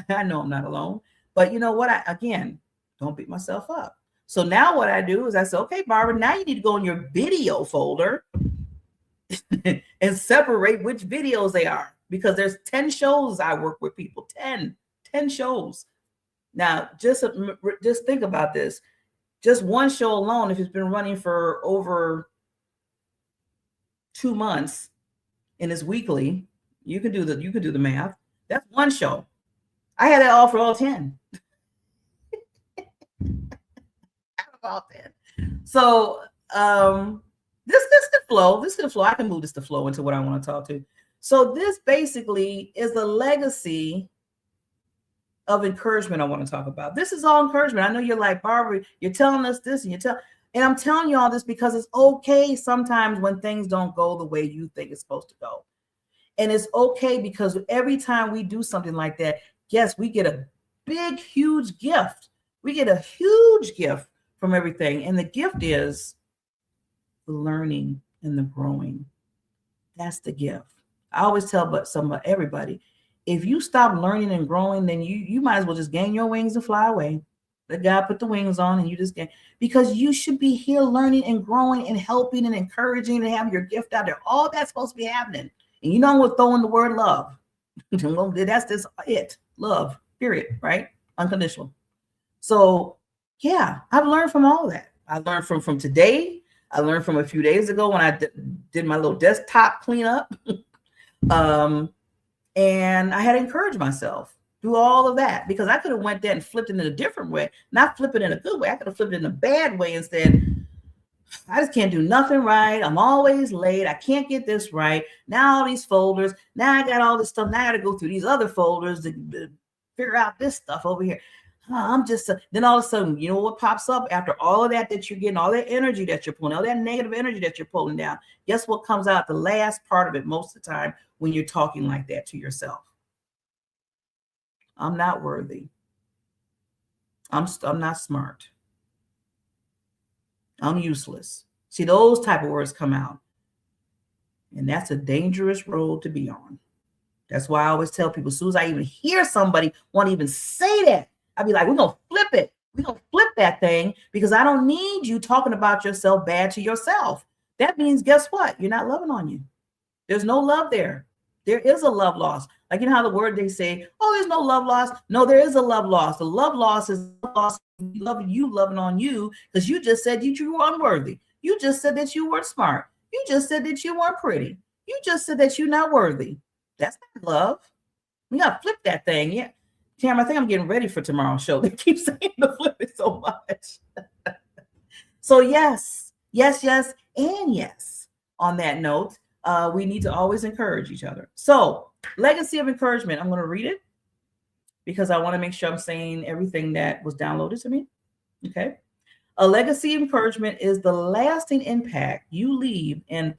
I know I'm not alone. But you know what? Again, don't beat myself up. So now what I do is I say, okay, Barbara, now you need to go in your video folder and separate which videos they are because there's 10 shows I work with people, 10 shows. Now, just think about this. Just one show alone, if it's been running for over 2 months and it's weekly, you can do the math. That's one show. I had that all for all 10. About that. So this could flow. I can move this to flow into what I want to talk to. So this basically is the legacy of encouragement I want to talk about. This is all encouragement. I know you're like, Barbara, you're telling us this and I'm telling you all this because it's okay sometimes when things don't go the way you think it's supposed to go. And it's okay because every time we do something like that, yes, we get a big, huge gift. We get a huge gift from everything. And the gift is the learning and the growing. That's the gift. I always tell everybody, if you stop learning and growing, then you might as well just gain your wings and fly away. Let God put the wings on and you just get, because you should be here learning and growing and helping and encouraging and have your gift out there. All that's supposed to be happening. And you know what, throw in the word love. That's just it. Love, period, right? Unconditional. So yeah, I've learned from all of that. I learned from today. I learned from a few days ago when I did my little desktop cleanup. And I had to encourage myself through all of that, because I could have went there and flipped it in a different way, not flip it in a good way. I could have flipped it in a bad way and said, I just can't do nothing right. I'm always late. I can't get this right. Now all these folders. Now I got all this stuff. Now I got to go through these other folders to figure out this stuff over here. I'm just, then all of a sudden, you know what pops up after all of that you're getting, all that energy that you're pulling, all that negative energy that you're pulling down. Guess what comes out the last part of it most of the time when you're talking like that to yourself? I'm not worthy. I'm not smart. I'm useless. See, those type of words come out. And that's a dangerous road to be on. That's why I always tell people, as soon as I even hear somebody want to even say that, I'd be like, we're going to flip it. We're going to flip that thing, because I don't need you talking about yourself bad to yourself. That means, guess what? You're not loving on you. There's no love there. There is a love loss. Like, you know how the word they say, oh, there's no love loss. No, there is a love loss. The love loss is loss loving you, loving on you, because you just said you were unworthy. You just said that you weren't smart. You just said that you weren't pretty. You just said that you're not worthy. That's not love. We got to flip that thing. Yeah. Tam, I think I'm getting ready for tomorrow's show. They keep saying to flip it so much. So yes, and yes. On that note, we need to always encourage each other. So, legacy of encouragement. I'm going to read it because I want to make sure I'm saying everything that was downloaded to me. Okay. A legacy of encouragement is the lasting impact you leave in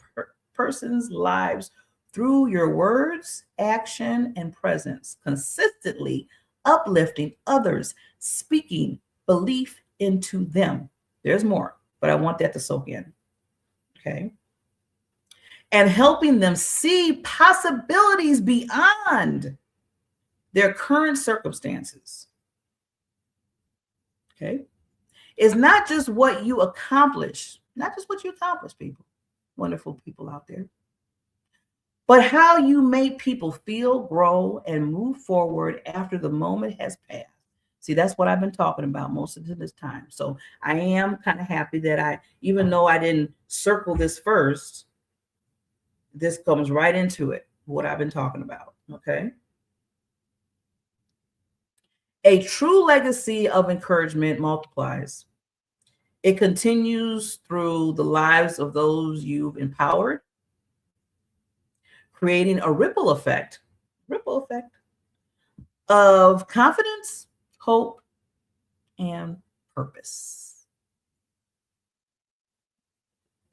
persons' lives through your words, action, and presence, consistently uplifting others, speaking belief into them. There's more, but I want that to soak in. Okay. And helping them see possibilities beyond their current circumstances. Okay. It's not just what you accomplish, people, wonderful people out there, but how you make people feel, grow, and move forward after the moment has passed. See, that's what I've been talking about most of this time. So I am kind of happy that even though I didn't circle this first, this comes right into it, what I've been talking about, okay? A true legacy of encouragement multiplies. It continues through the lives of those you've empowered, creating a ripple effect of confidence, hope, and purpose.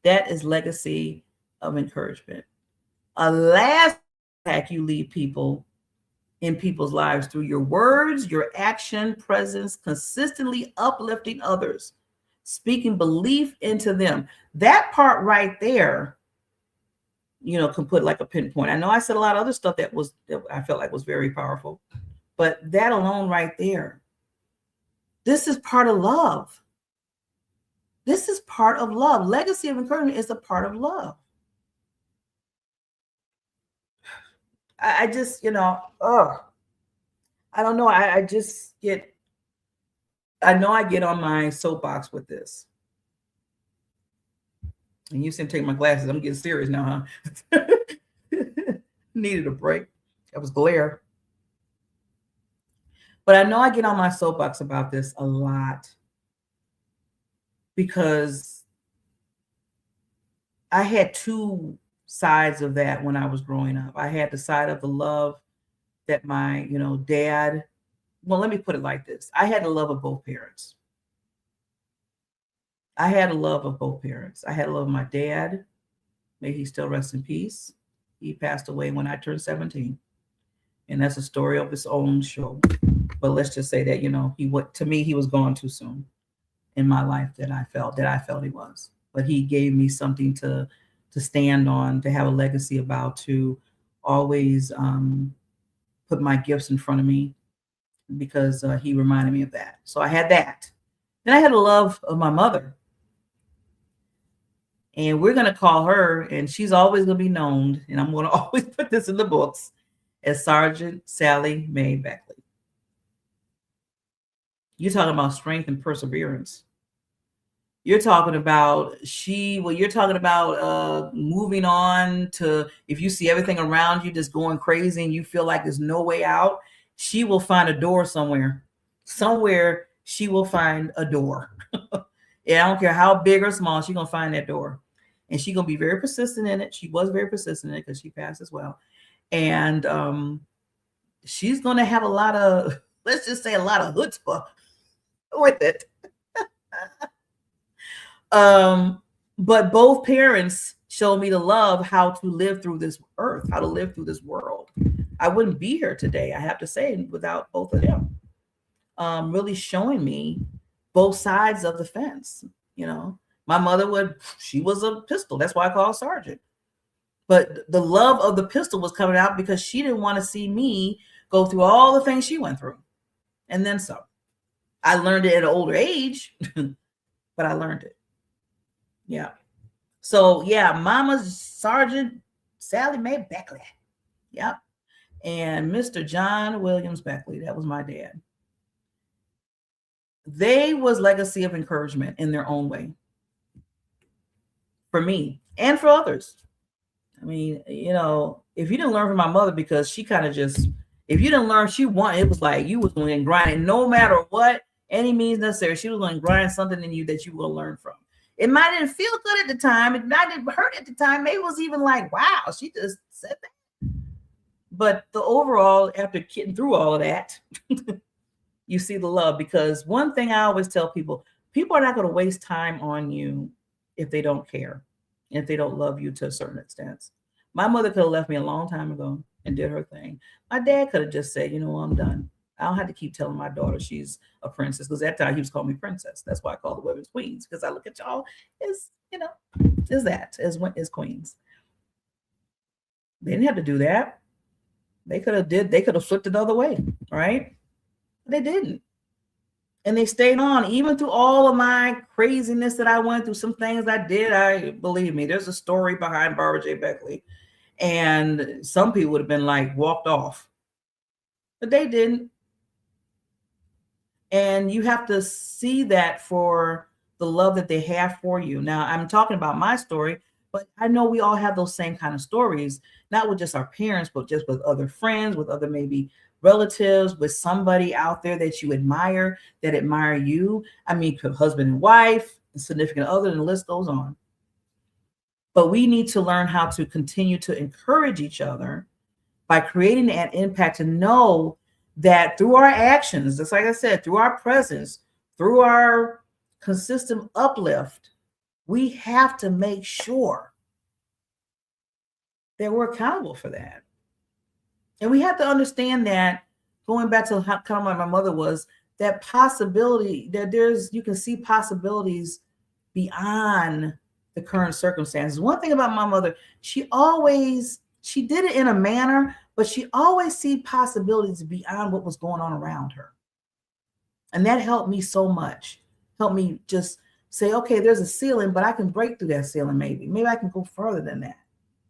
That is legacy of encouragement. A last impact you leave people in people's lives through your words, your action, presence, consistently uplifting others, speaking belief into them. That part right there, can put like a pinpoint. I know I said a lot of other stuff that I felt like was very powerful, but that alone right there, this is part of love. This is part of love. Legacy of encouragement is a part of love. I just, I don't know. I know I get on my soapbox with this. And you said take my glasses. I'm getting serious now, huh? Needed a break. That was glare. But I know I get on my soapbox about this a lot because I had two sides of that when I was growing up. I had the side of the love that my, dad, well, let me put it like this. I had the love of both parents. I had a love of both parents. I had a love of my dad. May he still rest in peace. He passed away when I turned 17. And that's a story of its own show. But let's just say that, he was gone too soon in my life that I felt he was. But he gave me something to stand on, to have a legacy about, to always put my gifts in front of me because he reminded me of that. So I had that. Then I had the love of my mother. And we're going to call her, and she's always going to be known, and I'm going to always put this in the books, as Sergeant Sally Mae Beckley. You're talking about strength and perseverance. You're talking about moving on to, if you see everything around you just going crazy and you feel like there's no way out, she will find a door somewhere. Somewhere she will find a door. Yeah, I don't care how big or small, she's going to find that door. And she's going to be very persistent in it. She was very persistent in it because she passed as well. And she's going to have a lot of, let's just say a lot of chutzpah with it. But both parents showed me the love, how to live through this earth, how to live through this world. I wouldn't be here today, I have to say, without both of them. Really showing me both sides of the fence. You know, my mother she was a pistol. That's why I call her Sergeant. But the love of the pistol was coming out because she didn't want to see me go through all the things she went through. And then some. I learned it at an older age, but I learned it. Yeah. So yeah, Mama's Sergeant Sally Mae Beckley. Yep. And Mr. John Williams Beckley, that was my dad. They was legacy of encouragement in their own way. For me and for others. I mean, you know, if you didn't learn from my mother, because she kind of just, if you didn't learn, it was like you was going to grind it no matter what, any means necessary. She was going to grind something in you that you will learn from. It might didn't feel good at the time. It might didn't hurt at the time. Maybe it was even like, wow, she just said that. But the overall, after getting through all of that, you see the love. Because one thing I always tell people are not going to waste time on you if they don't care, if they don't love you to a certain extent. My mother could have left me a long time ago and did her thing. My dad could have just said, you know, I'm done. I don't have to keep telling my daughter she's a princess, because at that time he was calling me princess. That's why I call the women's queens, because I look at y'all as, you know, as queens. They didn't have to do that. They could have flipped it the other way, right? They didn't. And they stayed on, even through all of my craziness that I went through. Some things I did, believe me, there's a story behind Barbara J. Beckley. And some people would have been like, walked off. But they didn't. And you have to see that for the love that they have for you. Now, I'm talking about my story, but I know we all have those same kind of stories, not with just our parents, but just with other friends, with other maybe relatives, with somebody out there that you admire, that admire you. I mean, husband and wife, significant other, and the list goes on. But we need to learn how to continue to encourage each other by creating that impact, to know that through our actions, just like I said, through our presence, through our consistent uplift, we have to make sure that we're accountable for that. And we have to understand that, going back to how kind of like my mother was, that possibility, that you can see possibilities beyond the current circumstances. One thing about my mother, she did it in a manner, but she always see possibilities beyond what was going on around her. And that helped me so much. Helped me just say, okay, there's a ceiling, but I can break through that ceiling. Maybe I can go further than that.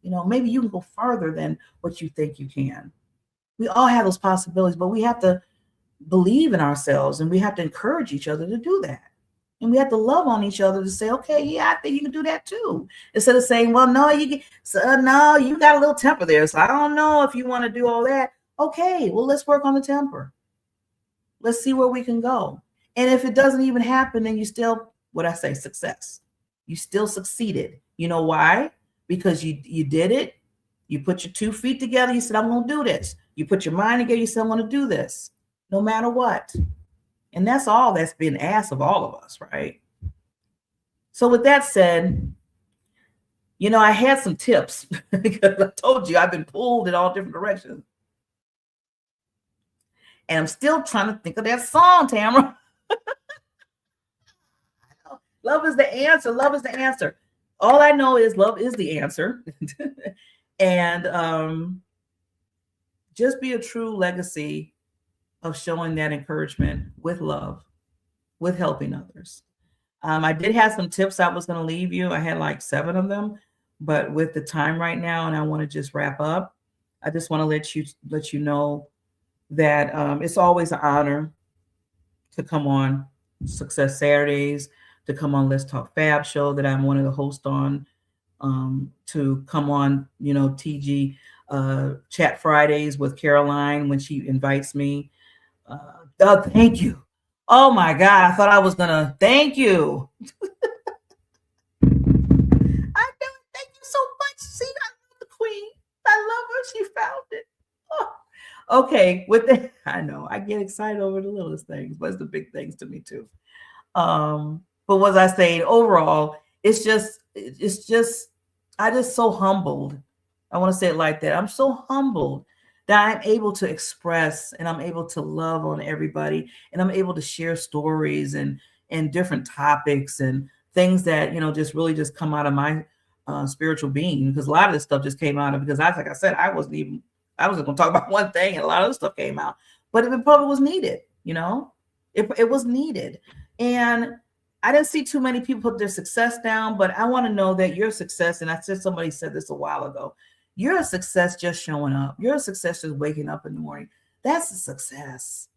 You know, maybe you can go further than what you think you can. We all have those possibilities, but we have to believe in ourselves, and we have to encourage each other to do that. And we have to love on each other to say, okay, yeah, I think you can do that too. Instead of saying, well, no, you got a little temper there, so I don't know if you want to do all that. Okay, well, let's work on the temper. Let's see where we can go. And if it doesn't even happen, then you still, success. You still succeeded. You know why? Because you did it. You put your 2 feet together. You said, I'm going to do this. You put your mind together. You said, I'm going to do this no matter what. And that's all that's been asked of all of us, right? So with that said, you know, I had some tips because I told you I've been pulled in all different directions. And I'm still trying to think of that song, Tamara. Love is the answer. Love is the answer. All I know is love is the answer. And just be a true legacy of showing that encouragement with love, with helping others. I did have some tips I was going to leave you. I had like 7 of them, but with the time right now, and I want to just wrap up, I just want to let you know that it's always an honor to come on Success Saturdays, to come on Let's Talk Fab show that I'm one of the hosts on, to come on, TG Chat Fridays with Caroline when she invites me. Thank you. Oh my God, I thought I was gonna thank you. I know. Thank you so much. See, I love the queen. I love her. She found it. Oh. Okay, with that, I know I get excited over the littlest things, but it's the big things to me too. But what was I saying? Overall, it's just I just so humbled. I want to say it like that. I'm so humbled that I'm able to express and I'm able to love on everybody, and I'm able to share stories and different topics and things that just really just come out of my spiritual being, because a lot of this stuff just came out of, because like I said, I was just going to talk about one thing and a lot of other stuff came out, but it probably was needed. It was needed. And I didn't see too many people put their success down, but I want to know that your success, and somebody said this a while ago, you're a success just showing up. You're a success just waking up in the morning. That's a success.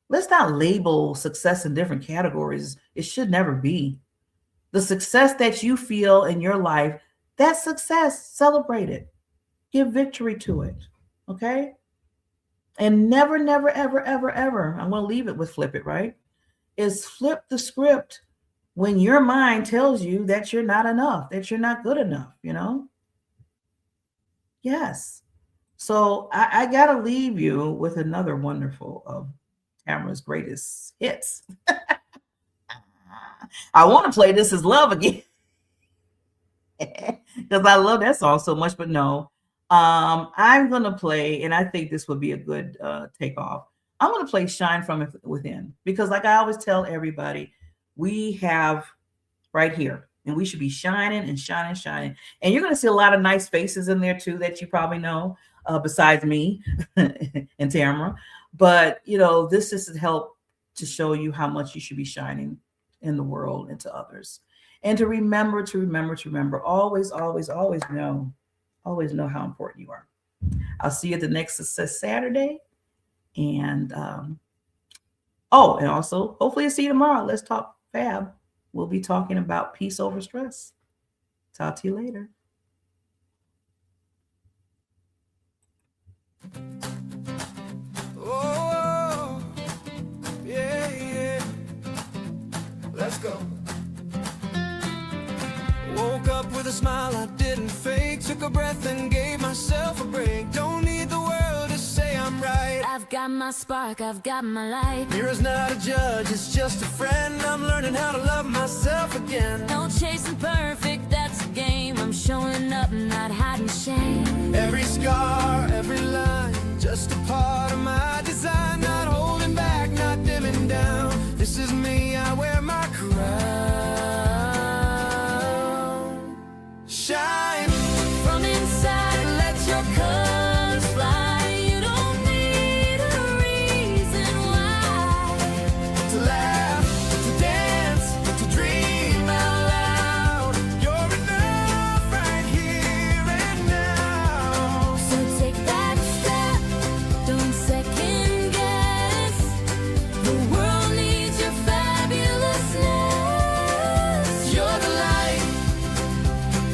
Let's not label success in different categories. It should never be. The success that you feel in your life, that's success. Celebrate it. Give victory to it. Okay? And never, never, ever, ever, ever, I'm going to leave it with flip it, right? Is flip the script when your mind tells you that you're not enough, that you're not good enough, Yes. So I got to leave you with another wonderful of Tamara's greatest hits. I want to play This Is Love again because I love that song so much, but no. I'm going to play, and I think this would be a good takeoff. I'm going to play Shine From Within, because like I always tell everybody, we have right here, and we should be shining and shining, shining. And you're going to see a lot of nice faces in there too that you probably know, besides me and Tamara. But, this is to help to show you how much you should be shining in the world and to others. And to remember, always, always, always know how important you are. I'll see you at the next Success Saturday. And, and also, hopefully I'll see you tomorrow. Let's Talk Fab. We'll be talking about peace over stress. Talk to you later. Oh, yeah. Let's go. Woke up with a smile I didn't fake. Took a breath and gave myself a break. Don't need the world to say I'm right. I've got my spark, I've got my light. Mirror's not a judge, it's just a friend. I'm learning how to love myself again. No chasing perfect, that's a game. I'm showing up, not hiding shame. Every scar, every line, just a part of my design. Not holding back, not dimming down. This is me, I wear my crown. Shine From inside, let your colors fly. You don't need a reason why. to laugh, to dance, to dream out loud. You're enough right here and now. So take that step, don't second guess. The world needs your fabulousness. You're the light,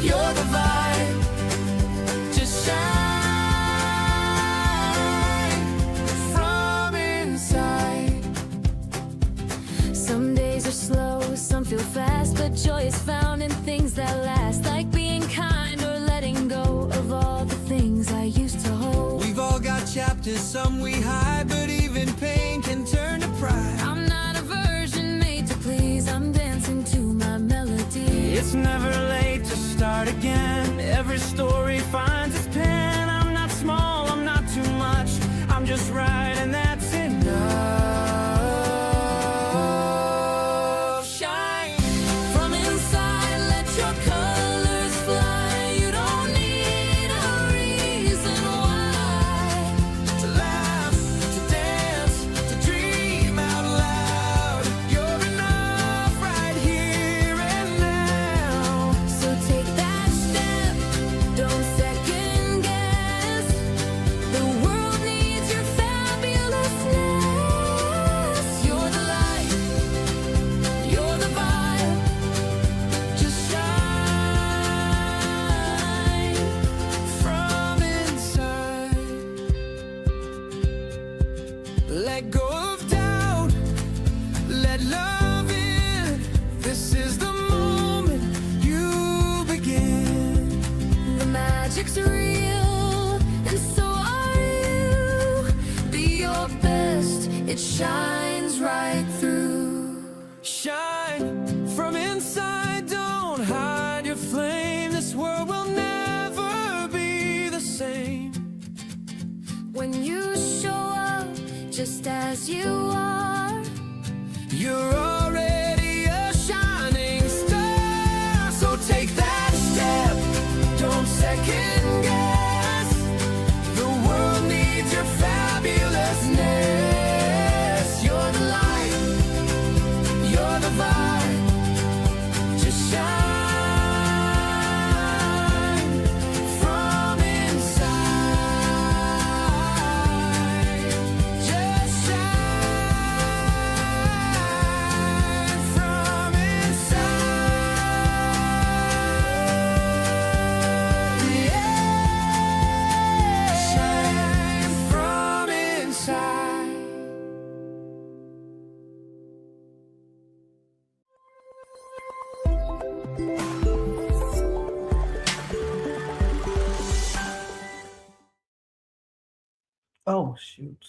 you're the vibe. Just shine from inside. Some days are slow, some feel fast, but joy is found in things that last, like being kind or letting go of all the things I used to hold. We've all got chapters, some we hide, but even pain can turn to pride. I'm not a version made to please, I'm dancing to my melody. It's never late to start again. Every story finds its pen. I'm not small, I'm not too much. I'm just right, and that's enough. Shine From inside, let your colors fly. You don't need a reason why. to shines right through. Shine from inside, don't hide your flame. This world will never be the same. When you show up just as you are, You're already a shining star. So take that step, don't second guess. The world needs your fabulousness. You're the light, you're the vibe. Just shine from inside. Just shine from inside. Yeah. Shine from inside. Oh, shoot.